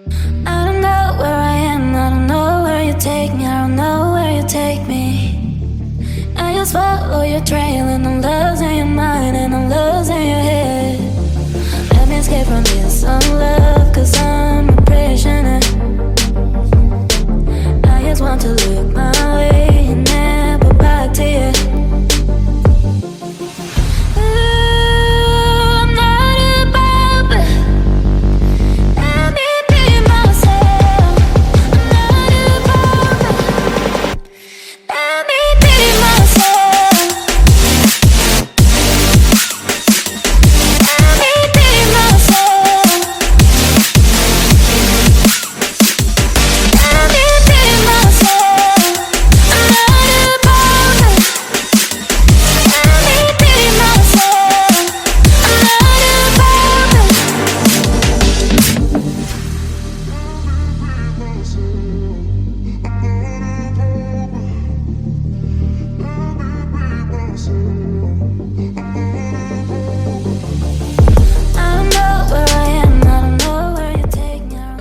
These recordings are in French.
I don't know where I am, I don't know where you take me, I don't know where you take me. I just follow your trail and I'm losing your mind and I'm losing your head. Let me escape from this love, cause I'm a prisoner. I just want to look my way and never back to you.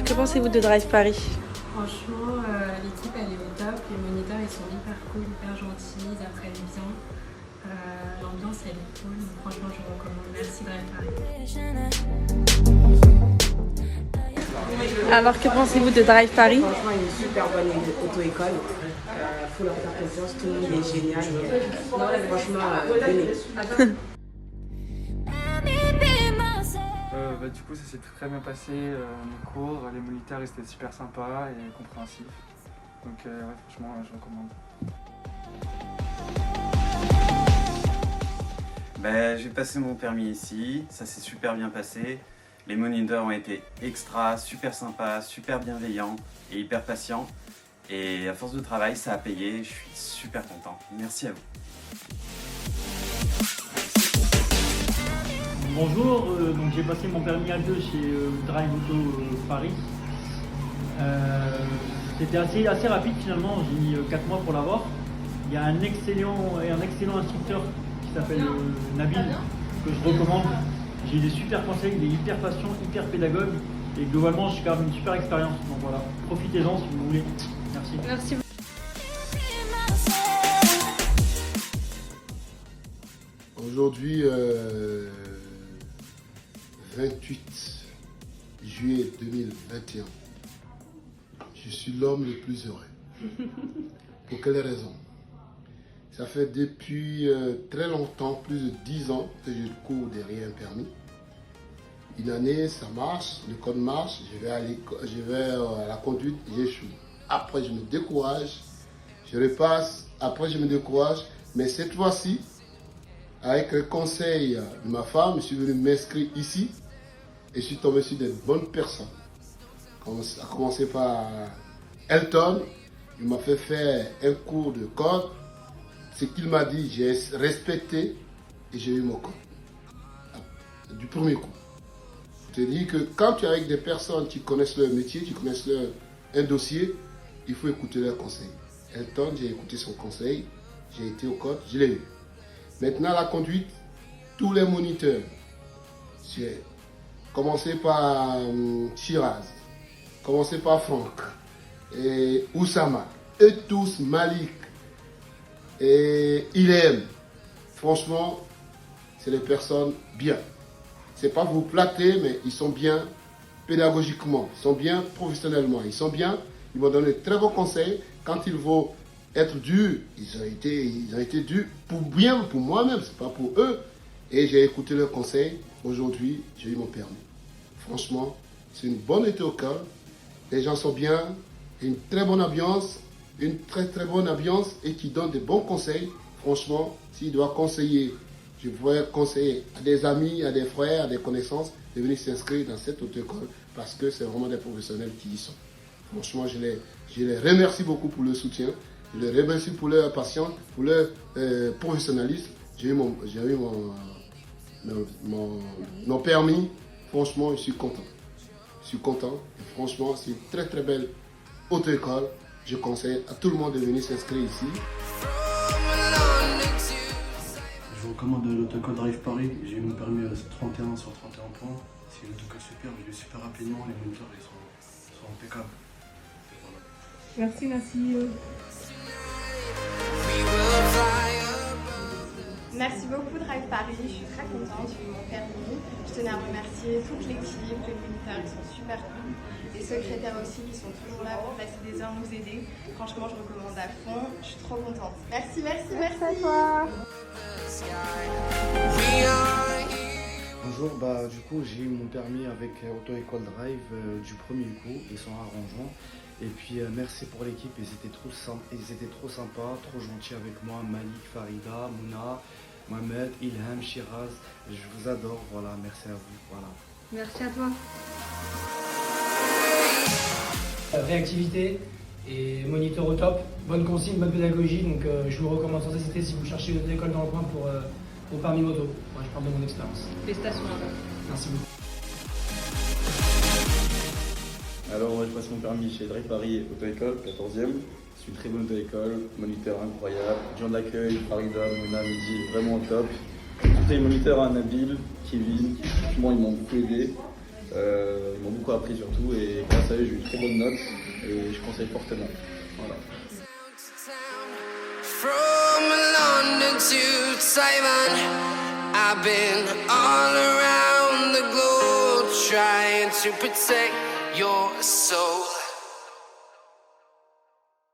Que pensez-vous de Drive Paris? Franchement, l'équipe elle est au top, les moniteurs ils sont hyper cool, hyper gentils, ils apprennent bien. L'ambiance elle est cool, donc franchement je recommande. Merci Drive Paris. Alors que pensez-vous de Drive Paris? Franchement, une super bonne auto-école. Faut leur faire confiance, tout le monde est génial. Franchement, venez. Du coup, ça s'est très bien passé, mes cours, les moniteurs ils étaient super sympas et compréhensifs. Donc ouais, franchement, je recommande. J'ai passé mon permis ici, ça s'est super bien passé. Les moniteurs ont été extra, super sympas, super bienveillants et hyper patients. Et à force de travail, ça a payé, je suis super content. Merci à vous. Bonjour, donc j'ai passé mon permis A2 chez Drive Auto Paris. C'était assez rapide finalement, j'ai mis 4 mois pour l'avoir. Il y a un excellent instructeur qui s'appelle Nabil, que je recommande. J'ai des super conseils, il est hyper patient, hyper pédagogue et globalement j'ai quand même une super expérience. Donc voilà, profitez-en si vous voulez. Merci. Merci. Aujourd'hui, 28 juillet 2021, je suis l'homme le plus heureux. Pour quelle raison? Ça fait depuis très longtemps, plus de 10 ans, que je cours derrière un permis. Une année, ça marche, le code marche, je vais à la conduite, j'échoue. Après, je me décourage, je repasse, après, je me décourage. Mais cette fois-ci, avec le conseil de ma femme, je suis venu m'inscrire ici et je suis tombé sur des bonnes personnes. À commencer par Elton, il m'a fait faire un cours de code. Ce qu'il m'a dit, j'ai respecté et j'ai eu mon code du premier coup. Je te dis que quand tu es avec des personnes qui connaissent leur métier, qui connaissent un dossier, il faut écouter leurs conseils. Elton, j'ai écouté son conseil, j'ai été au code, je l'ai eu. Maintenant, la conduite, tous les moniteurs, j'ai commencé par Shiraz, commencé par Franck, et Oussama, et tous, Malik, et Ilem. Franchement, c'est des personnes bien. C'est pas vous flatter, mais ils sont bien pédagogiquement, ils sont bien professionnellement, ils sont bien, ils m'ont donné de très bons conseils. Quand il faut être dur, ils ont été durs pour moi-même, c'est pas pour eux. Et j'ai écouté leurs conseils. Aujourd'hui, j'ai eu mon permis. Franchement, c'est une bonne école. Les gens sont bien, une très bonne ambiance, une très bonne ambiance et qui donne des bons conseils. Franchement, s'il doit conseiller, je pourrais conseiller à des amis, à des frères, à des connaissances de venir s'inscrire dans cette auto-école parce que c'est vraiment des professionnels qui y sont. Franchement, je les remercie beaucoup pour le soutien. Je les remercie pour leur patience, pour leur professionnalisme. J'ai eu mon permis. Franchement, je suis content. Je suis content. Et franchement, c'est une très belle auto-école. Je conseille à tout le monde de venir s'inscrire ici. Je recommande l'auto-école Drive Paris. J'ai eu mon permis à 31 sur 31 points. C'est une auto-école super, je vais super rapidement. Les moniteurs ils sont sont impeccables. Merci, merci. Merci beaucoup Drive Paris, je suis très contente, j'ai eu mon permis. Je tenais à remercier toute l'équipe, les moniteurs qui sont super cool, les secrétaires aussi qui sont toujours là pour passer des heures nous aider. Franchement, je recommande à fond, je suis trop contente. Merci, merci, merci à toi. Un jour, du coup, j'ai eu mon permis avec Auto-École Drive du premier coup, ils sont arrangeants. Et puis merci pour l'équipe, ils étaient trop sympas, trop gentils avec moi, Malik, Farida, Mouna, Mohamed, Ilham, Shiraz, je vous adore, voilà, merci à vous, voilà. Merci à toi. Réactivité et moniteur au top, bonne consigne, bonne pédagogie, donc je vous recommande sans hésiter si vous cherchez une école dans le coin pour permis moto. Moi je parle de mon expérience. Félicitations. Merci beaucoup. Alors moi je passe mon permis chez Drive Paris Auto-École, 14e. C'est une très bonne auto-école, moniteur incroyable, gens d'accueil, Farida, Mona, Midi, vraiment au top. Tous les moniteurs à Nabil, Kevin, franchement ils m'ont beaucoup aidé. Ils m'ont beaucoup appris surtout et grâce à eux j'ai eu une très bonne note et je conseille fortement. Voilà. From London to Taiwan, I've been all around the globe trying to protect your soul.